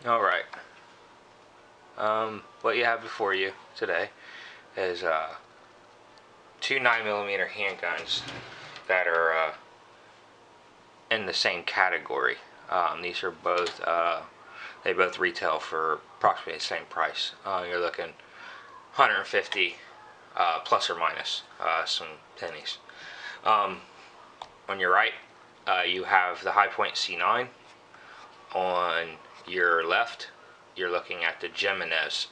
Alright, what you have before you today is two 9mm handguns that are in the same category. These are both, they both retail for approximately the same price. You're looking 150 plus or minus some pennies. On your right, you have the Hi-Point C9. On your left, you're looking at the Jimenez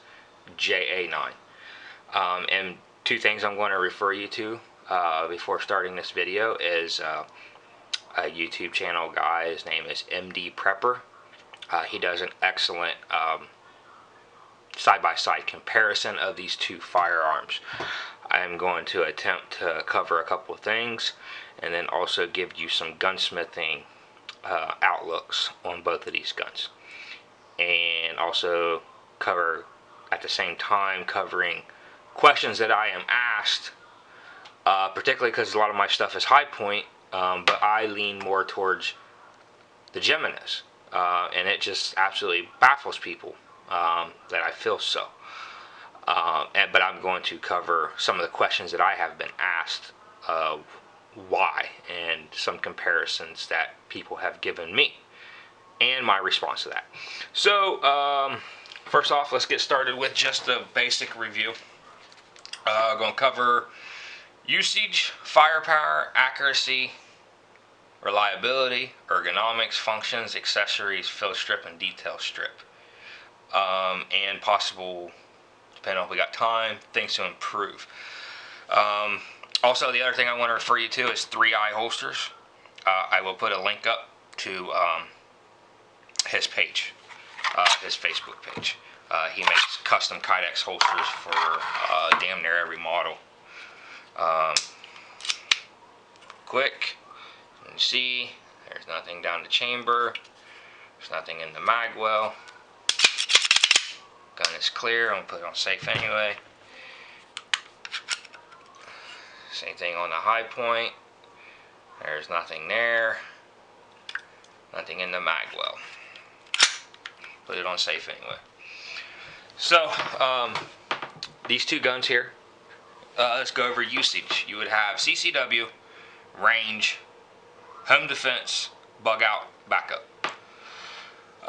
JA9. And two things I'm going to refer you to before starting this video is a YouTube channel guy. His name is MD Prepper. He does an excellent side-by-side comparison of these two firearms. I'm going to attempt to cover a couple of things and then also give you some gunsmithing outlooks on both of these guns, and also cover at the same time covering questions that I am asked, particularly because a lot of my stuff is Hi-Point, but I lean more towards the Jimenez, and it just absolutely baffles people that I feel so. But I'm going to cover some of the questions that I have been asked why, and some comparisons that people have given me and my response to that. So first off, let's get started with just a basic review. I'm going to cover usage, firepower, accuracy, reliability, ergonomics, functions, accessories, fill strip and detail strip, and possible, depending on if we got time, things to improve. Also, the other thing I want to refer you to is 3i holsters. I will put a link up to his page, his Facebook page. He makes custom Kydex holsters for damn near every model. Quick, you can see there's nothing down the chamber. There's nothing in the mag well. Gun is clear. I'm going to put it on safe anyway. Same thing on the Hi-Point. There's nothing there. Nothing in the mag well. Put it on safe anyway. So, these two guns here, let's go over usage. You would have CCW, range, home defense, bug out, backup.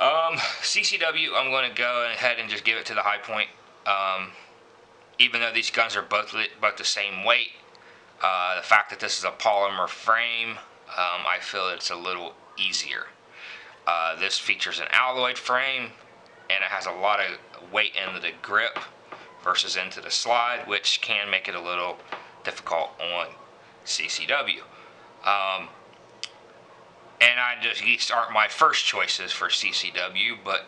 CCW, I'm going to go ahead and just give it to the Hi-Point. Even though these guns are both the same weight, the fact that this is a polymer frame, I feel it's a little easier. This features an alloy frame, and it has a lot of weight into the grip versus into the slide, which can make it a little difficult on CCW. And these aren't my first choices for CCW, but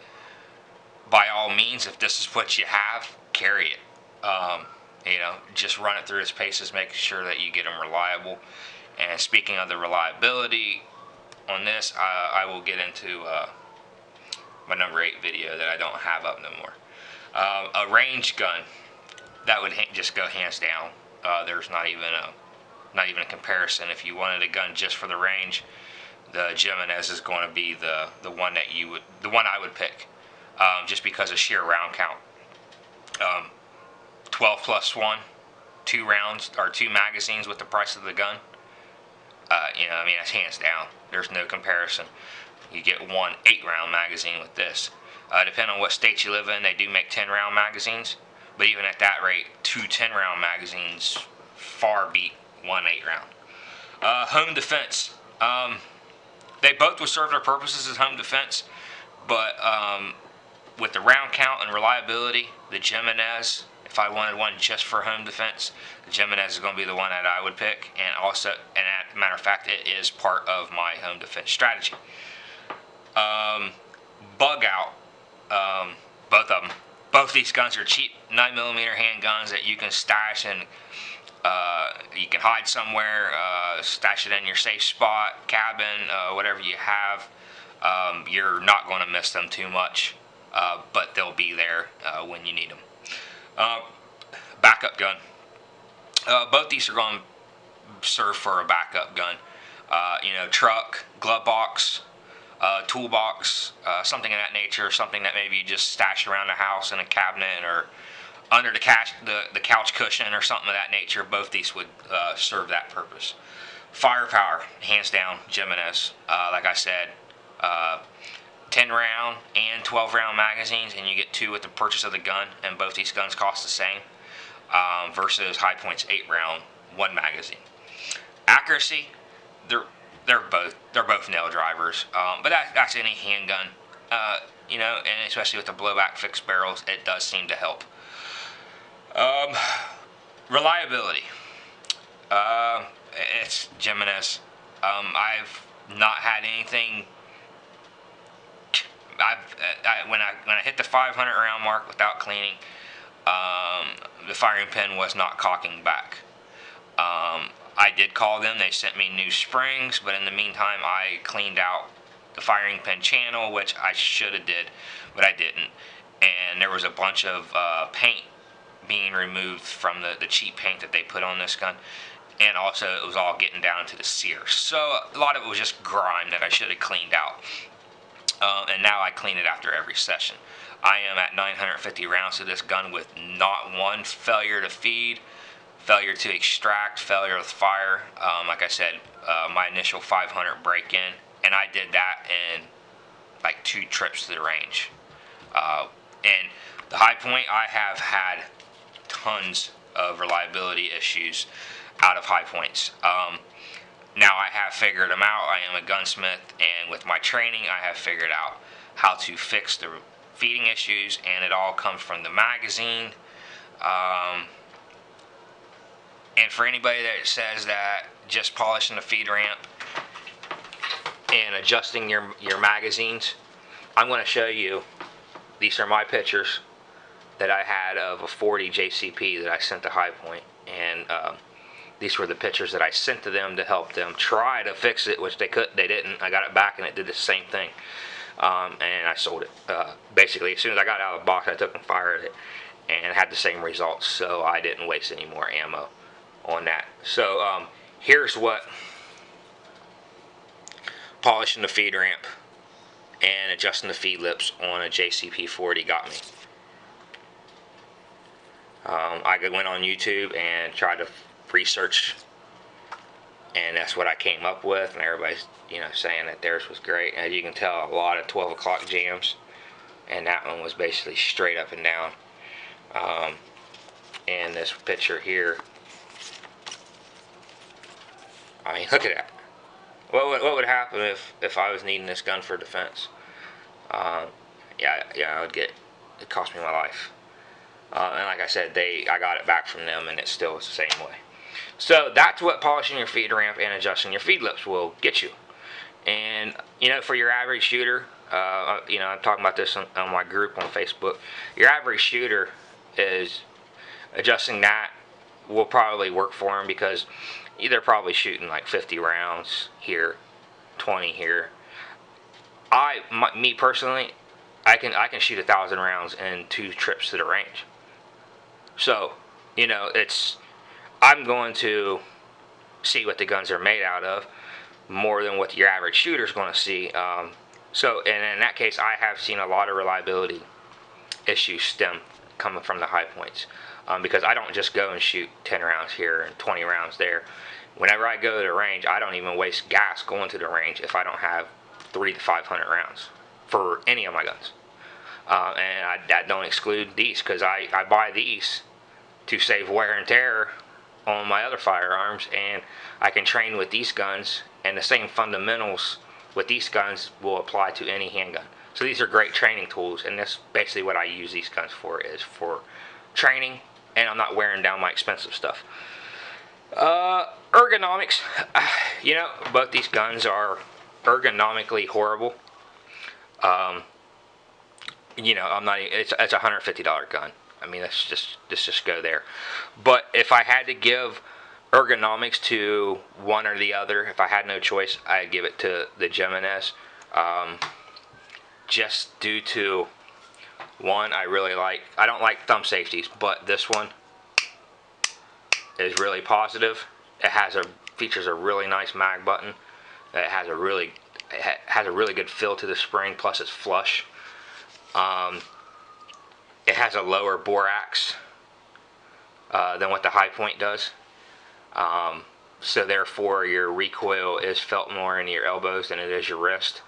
by all means, if this is what you have, carry it. You know, just run it through its paces, making sure that you get them reliable. And speaking of the reliability on this, I will get into my number 8 video that I don't have up no more. A range gun, that would just go hands down. There's not even a comparison. If you wanted a gun just for the range, the Jimenez is going to be the one I would pick, just because of sheer round count. 12 plus 1, 2 rounds or 2 magazines with the price of the gun. You know, I mean, that's hands down. There's no comparison. You get one 8-round magazine with this. Depending on what state you live in, they do make 10-round magazines. But even at that rate, 2 10-round magazines far beat one 8-round. Home defense. They both would serve their purposes as home defense, but with the round count and reliability, the Jimenez, if I wanted one just for home defense, the Jimenez is going to be the one that I would pick. And also, and as a matter of fact, it is part of my home defense strategy. Bug out. Both of them. Both these guns are cheap 9mm handguns that you can stash and you can hide somewhere, stash it in your safe spot, cabin, whatever you have. You're not going to miss them too much, but they'll be there when you need them. Backup gun. Both these are going to serve for a backup gun. You know, truck, glove box, toolbox, something of that nature, something that maybe you just stashed around the house in a cabinet or under the couch cushion or something of that nature. Both these would serve that purpose. Firepower, hands down, Jimenez. Like I said, 10 round and 12 round magazines, and you get 2 with the purchase of the gun, and both these guns cost the same, versus High Point's 8 round 1 magazine. Accuracy, they're both nail drivers, but that's any handgun, you know, and especially with the blowback fixed barrels, it does seem to help. Reliability, it's Jimenez. I've not had anything. When I hit the 500 round mark without cleaning, the firing pin was not cocking back. I did call them. They sent me new springs, but in the meantime, I cleaned out the firing pin channel, which I should have did, but I didn't. And there was a bunch of paint being removed from the cheap paint that they put on this gun, and also it was all getting down to the sear. So a lot of it was just grime that I should have cleaned out. And now I clean it after every session. I am at 950 rounds to this gun with not one failure to feed, failure to extract, failure with fire. Like I said, my initial 500 break-in, and I did that in like 2 trips to the range. And the High Point, I have had tons of reliability issues out of High Points. Now I have figured them out. I am a gunsmith, and with my training, I have figured out how to fix the feeding issues, and it all comes from the magazine. And for anybody that says that just polishing the feed ramp and adjusting your magazines, I'm going to show you. These are my pictures that I had of a 40 JCP that I sent to High Point, and these were the pictures that I sent to them to help them try to fix it, which they didn't. I got it back, and it did the same thing, and I sold it. Basically, as soon as I got out of the box, I took and fired it, and had the same results. So I didn't waste any more ammo on that. So here's what polishing the feed ramp and adjusting the feed lips on a JCP 40 got me. I went on YouTube and tried to research, and that's what I came up with, and everybody's, you know, saying that theirs was great. As you can tell, a lot of 12 o'clock jams, and that one was basically straight up and down. And this picture here, I mean, look at that. What would happen if I was needing this gun for defense? Yeah, I would get, it cost me my life. And like I said, I got it back from them, and it still was the same way. So that's what polishing your feed ramp and adjusting your feed lips will get you. And you know, for your average shooter, you know, I'm talking about this on my group on Facebook. Your average shooter is adjusting that will probably work for them, because they're probably shooting like 50 rounds here, 20 here. Me personally, I can shoot 1,000 rounds in 2 trips to the range. So, you know, I'm going to see what the guns are made out of more than what your average shooter is going to see. So, and in that case, I have seen a lot of reliability issues stem coming from the High Points, because I don't just go and shoot 10 rounds here and 20 rounds there. Whenever I go to the range, I don't even waste gas going to the range if I don't have 300 to 500 rounds for any of my guns. And that don't exclude these, because I buy these to save wear and tear on my other firearms, and I can train with these guns, and the same fundamentals with these guns will apply to any handgun. So these are great training tools, and that's basically what I use these guns for, is for training, and I'm not wearing down my expensive stuff. Ergonomics, you know, both these guns are ergonomically horrible. You know, I'm not. It's a $150 gun. I mean, let's just go there. But if I had to give ergonomics to one or the other, if I had no choice, I'd give it to the Jimenez. Just due to, one, I don't like thumb safeties, but this one is really positive. It features a really nice mag button. It has a really has a really good feel to the spring, plus it's flush. It has a lower borax than what the High Point does. So therefore your recoil is felt more in your elbows than it is your wrist.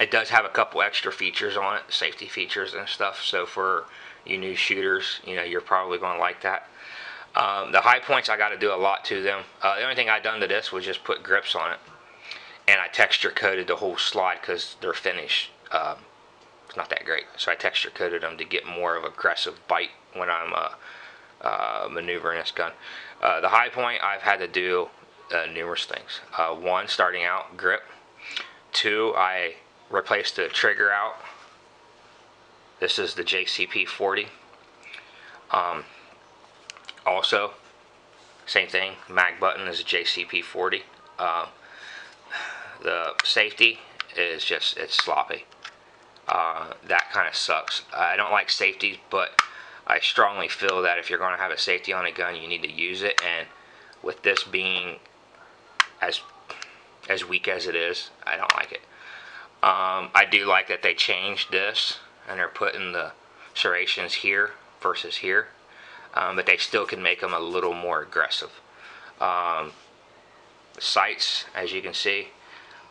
It does have a couple extra features on it, safety features and stuff. So for you new shooters, you're probably going to like that. The High Points, I got to do a lot to them. The only thing I done to this was just put grips on it, and I texture coated the whole slide because their finish it's not that great. So I texture coated them to get more of aggressive bite when I'm maneuvering this gun. The High Point, I've had to do numerous things. One, starting out, grip. Two, I replaced the trigger out. This is the JCP 40. Also, same thing, mag button is a JCP 40. The safety is just, it's sloppy. That kind of sucks. I don't like safeties, but I strongly feel that if you're going to have a safety on a gun, you need to use it. And with this being as weak as it is, I don't like it. I do like that they changed this and they're putting the serrations here versus here, but they still can make them a little more aggressive. The sights, as you can see,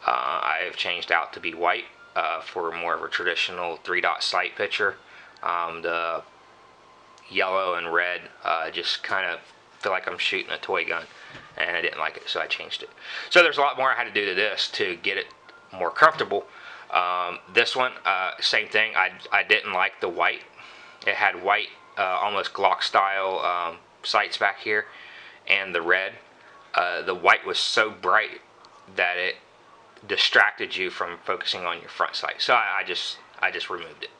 I have changed out to be white for more of a traditional 3-dot sight picture. The yellow and red just kind of feel like I'm shooting a toy gun, and I didn't like it, so I changed it. So there's a lot more I had to do to this to get it more comfortable. This one, same thing. I didn't like the white. It had white, almost Glock style sights back here, and the red. The white was so bright that it distracted you from focusing on your front sight. So I just removed it.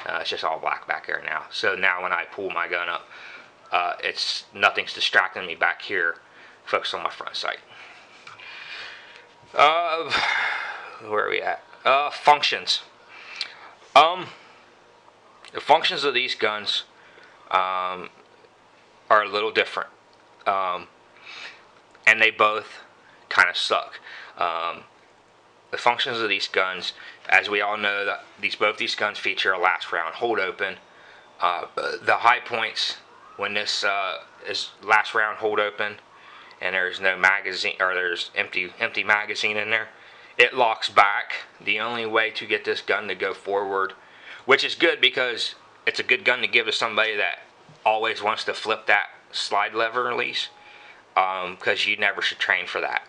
It's just all black back there now. So now when I pull my gun up, nothing's distracting me back here. Focus on my front sight. Where are we at? Functions. The functions of these guns are a little different, and they both kind of suck. The functions of these guns, as we all know, that both these guns feature a last round hold open. The High Points, when this is last round hold open, and there's no magazine, or there's empty magazine in there, it locks back. The only way to get this gun to go forward, which is good because it's a good gun to give to somebody that always wants to flip that slide lever release, because you never should train for that.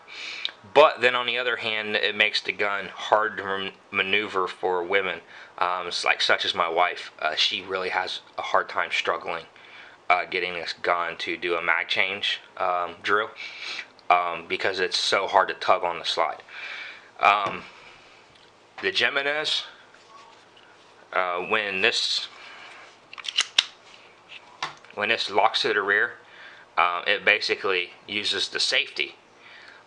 But then on the other hand, it makes the gun hard to maneuver for women, such as my wife. She really has a hard time struggling getting this gun to do a mag change drill, because it's so hard to tug on the slide. The Jimenez, when this locks to the rear, it basically uses the safety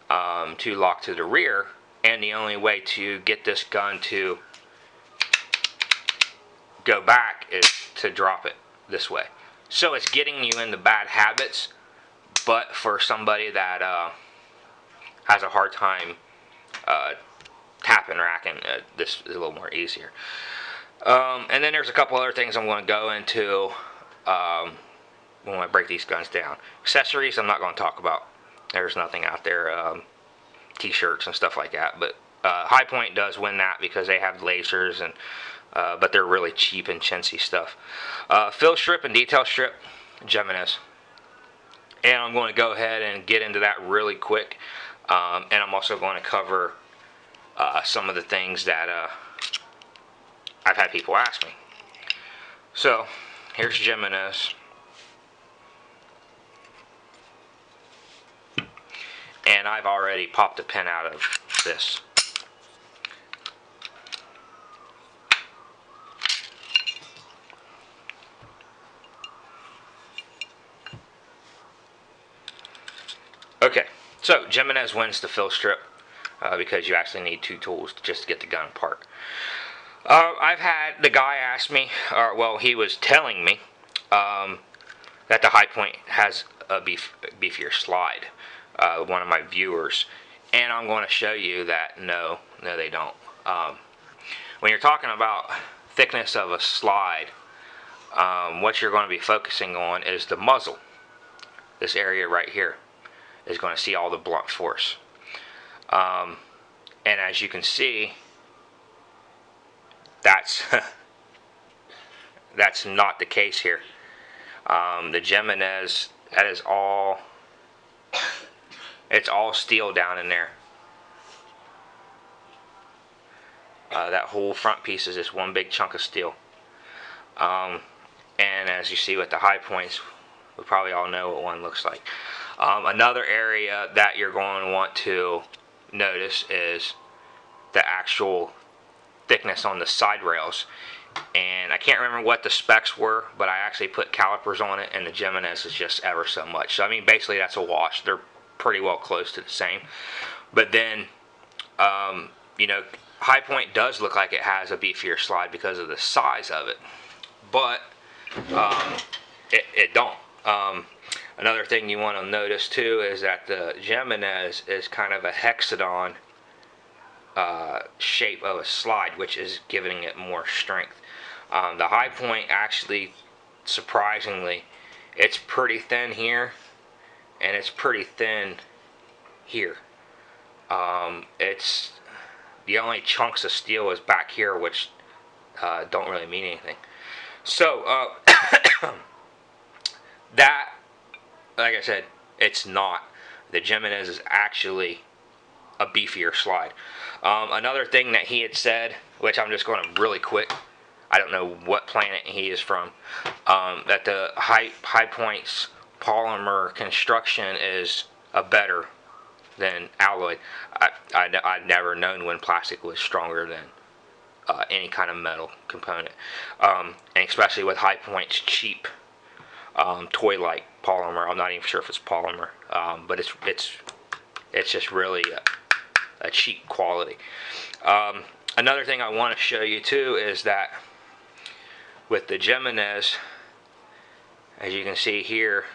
to lock to the rear, and the only way to get this gun to go back is to drop it this way. So it's getting you into bad habits, but for somebody that has a hard time tapping, racking, this is a little more easier. And then there's a couple other things I'm going to go into when I break these guns down. Accessories I'm not going to talk about. There's nothing out there, t-shirts and stuff like that, but High Point does win that because they have lasers, and but they're really cheap and chintzy stuff. Fill strip and detail strip, Jimenez. And I'm going to go ahead and get into that really quick, and I'm also going to cover some of the things that I've had people ask me. So here's Jimenez, and I've already popped a pin out of this. Okay, so Jimenez wins the fill strip because you actually need two tools just to get the gun apart. I've had the guy ask me, well, he was telling me that the High Point has a beefier slide. One of my viewers, And I'm going to show you that no, they don't. When you're talking about thickness of a slide, what you're going to be focusing on is the muzzle. This area right here is going to see all the blunt force. And as you can see, that's that's not the case here. The Jimenez, that is all, it's all steel down in there. That whole front piece is just one big chunk of steel. And as you see with the high points, we probably all know what one looks like. Another area that you're going to want to notice is the actual thickness on the side rails. And I can't remember what the specs were, but I actually put calipers on it, and the Jimenez is just ever so much. So I mean, basically that's a wash. They're pretty well close to the same. But then, you know, High Point does look like it has a beefier slide because of the size of it, but it don't. Another thing you want to notice too is that the Jimenez is kind of a hexagon shape of a slide, which is giving it more strength. The High Point, actually, surprisingly, it's pretty thin here, and it's pretty thin here. It's the only chunks of steel is back here, which don't really mean anything. So that, like I said, it's not. The Jimenez is actually a beefier slide. Another thing that he had said, which I'm just going to really quick, I don't know what planet he is from, that the High Point's polymer construction is better than alloy. I'd never known when plastic was stronger than any kind of metal component, and especially with High Point's cheap toy-like polymer. I'm not even sure if it's polymer, but it's just really a cheap quality. Another thing I want to show you too is that with the Jimenez, as you can see here,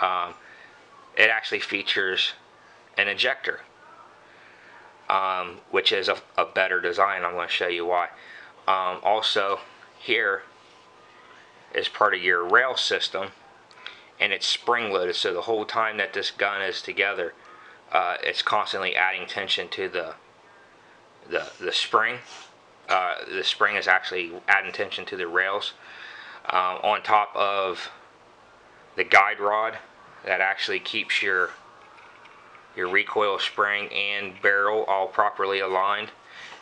it actually features an ejector, which is a better design. I'm going to show you why. Also, here is part of your rail system, and it's spring loaded, so the whole time that this gun is together, it's constantly adding tension to the spring. The spring is actually adding tension to the rails, on top of the guide rod that actually keeps your recoil spring and barrel all properly aligned,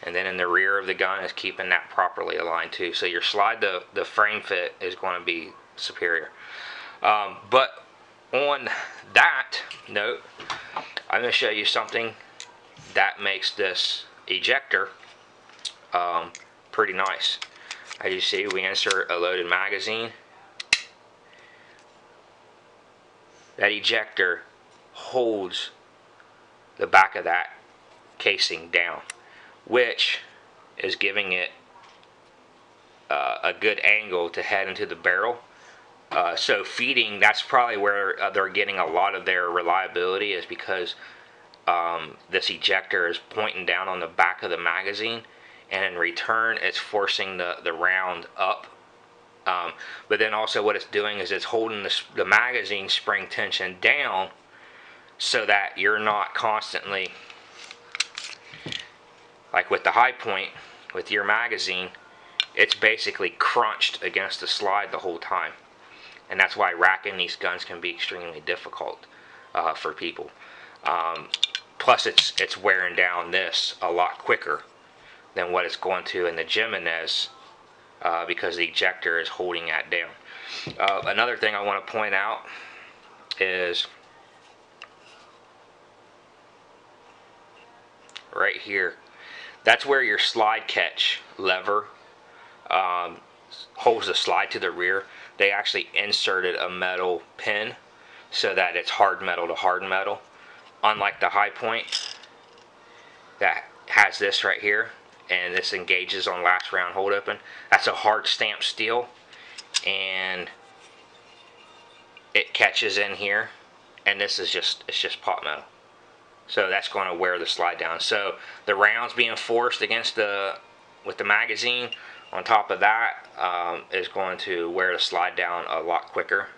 and then in the rear of the gun is keeping that properly aligned too. So your slide, the frame fit is going to be superior. But on that note, I'm going to show you something that makes this ejector pretty nice. As you see, we insert a loaded magazine. That ejector holds the back of that casing down, which is giving it a good angle to head into the barrel. So feeding, that's probably where they're getting a lot of their reliability, is because this ejector is pointing down on the back of the magazine, and in return it's forcing the round up. But then also what it's doing is it's holding the magazine spring tension down, so that you're not constantly, like with the High Point, with your magazine, it's basically crunched against the slide the whole time. And that's why racking these guns can be extremely difficult for people. Plus it's wearing down this a lot quicker than what it's going to in the Jimenez, because the ejector is holding that down. Another thing I want to point out is right here. That's where your slide catch lever holds the slide to the rear. They actually inserted a metal pin so that it's hard metal to hard metal. Unlike the High Point that has this right here, and this engages on last round hold open. That's a hard stamped steel, and it catches in here, and this is just, it's just pot metal. So that's going to wear the slide down. So the rounds being forced against with the magazine on top of that is going to wear the slide down a lot quicker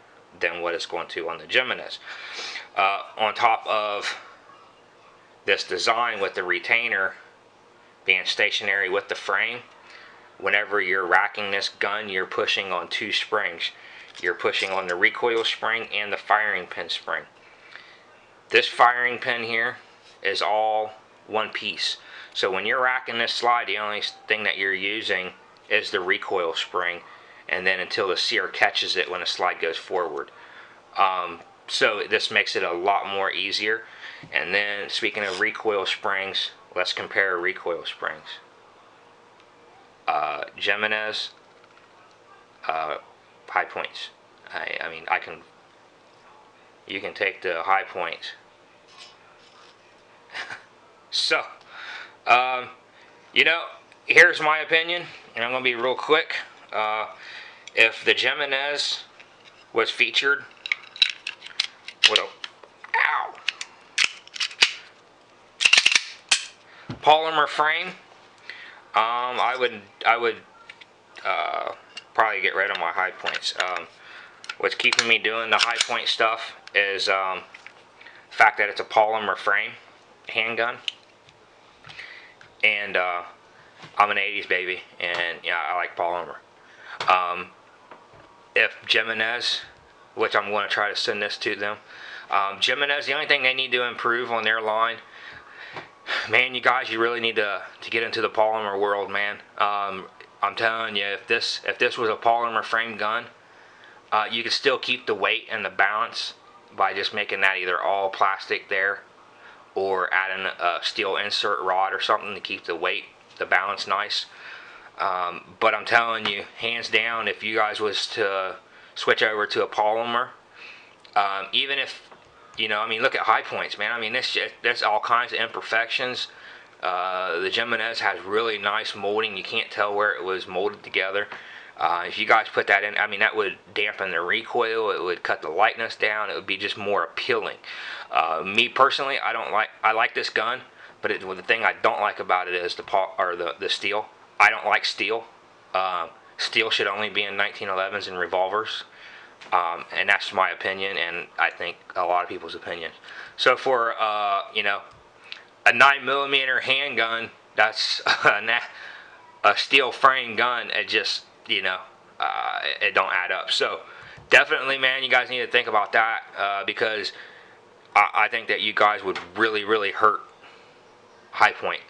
than what it's going to on the Jimenez. On top of this design with the retainer being stationary with the frame, whenever you're racking this gun, you're pushing on two springs. You're pushing on the recoil spring and the firing pin spring. This firing pin here is all one piece. So when you're racking this slide, the only thing that you're using is the recoil spring, and then until the sear catches it when the slide goes forward. So this makes it a lot more easier. And then speaking of recoil springs, let's compare recoil springs. Jimenez, high points. I mean, you can take the high points. So, you know, here's my opinion, and I'm going to be real quick. If the Jimenez was featured with a polymer frame, I would probably get rid of my high points. What's keeping me doing the high point stuff is the fact that it's a polymer frame handgun, and I'm an 80s baby, and yeah, I like polymer. If Jimenez, which I'm going to try to send this to them, Jimenez, the only thing they need to improve on their line, man, you guys, you really need to get into the polymer world, man. I'm telling you, if this was a polymer frame gun, you could still keep the weight and the balance by just making that either all plastic there, or adding a steel insert rod or something to keep the weight, the balance nice. But I'm telling you, hands down, if you guys was to switch over to a polymer, even if, you know, I mean, look at high points, man. I mean, there's all kinds of imperfections. The Jimenez has really nice molding. You can't tell where it was molded together. If you guys put that in, I mean, that would dampen the recoil. It would cut the lightness down. It would be just more appealing. Me personally, I like this gun, but the thing I don't like about it is the steel. I don't like steel. Steel should only be in 1911s and revolvers. And that's my opinion, and I think a lot of people's opinion. So for you know, a 9mm handgun, that's a steel frame gun. It just, you know, it don't add up. So definitely, man, you guys need to think about that, because I think that you guys would really hurt high point.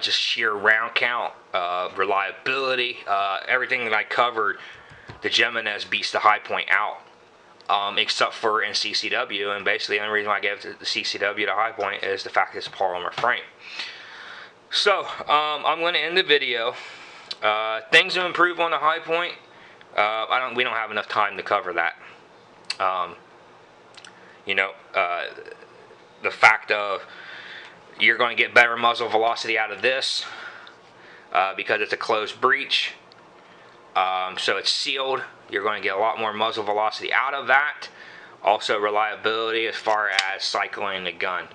Just sheer round count, reliability, everything that I covered. The Jimenez beats the high point out, except for in CCW, and basically the only reason I gave the CCW the high point is the fact it's a polymer frame. So I'm going to end the video. Things to improve on the high point. We don't have enough time to cover that. You know, the fact of you're going to get better muzzle velocity out of this because it's a closed breech. So it's sealed. You're going to get a lot more muzzle velocity out of that. Also reliability as far as cycling the gun.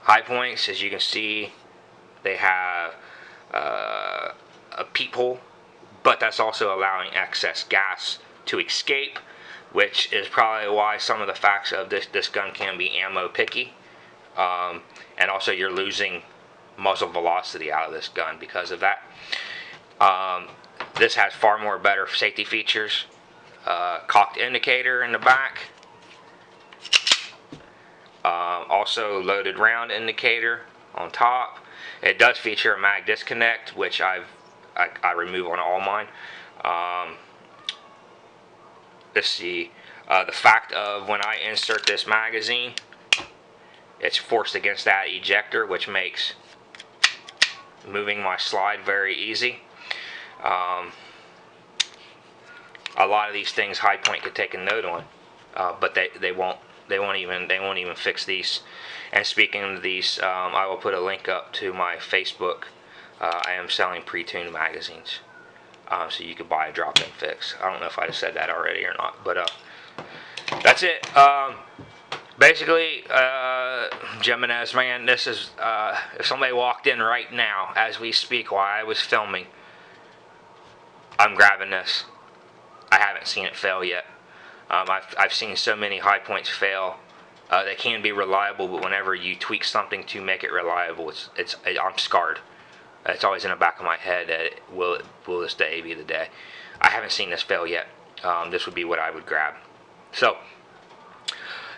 High points, as you can see, they have a peephole, but that's also allowing excess gas to escape, which is probably why some of the facts of this gun can be ammo picky. And also you're losing muzzle velocity out of this gun because of that. This has far more better safety features. Cocked indicator in the back. Also loaded round indicator on top. It does feature a mag disconnect, which I remove on all mine. Let's see. The fact of when I insert this magazine, it's forced against that ejector, which makes moving my slide very easy. A lot of these things High Point could take a note on, but they won't even fix these. And speaking of these, I will put a link up to my Facebook. I am selling pre-tuned magazines, so you could buy a drop-in fix. I don't know if I said that already or not, but that's it. basically, Jimenez, man, this is, if somebody walked in right now as we speak while I was filming, I'm grabbing this. I haven't seen it fail yet. I've seen so many high points fail. They can be reliable, but whenever you tweak something to make it reliable, I'm scarred. It's always in the back of my head that will this day be the day. I haven't seen this fail yet. This would be what I would grab. So,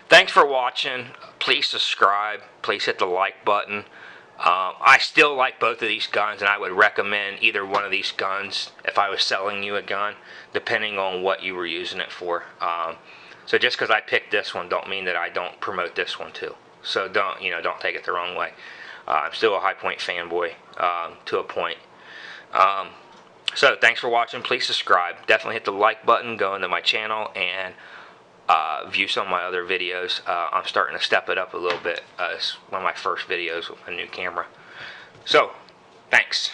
thanks for watching. Please subscribe. Please hit the like button. I still like both of these guns, and I would recommend either one of these guns if I was selling you a gun, depending on what you were using it for. So just because I picked this one, don't mean that I don't promote this one too. So don't take it the wrong way. I'm still a High Point fanboy to a point. So thanks for watching. Please subscribe. Definitely hit the like button. Go into my channel and view some of my other videos. I'm starting to step it up a little bit. It's one of my first videos with a new camera. So, thanks.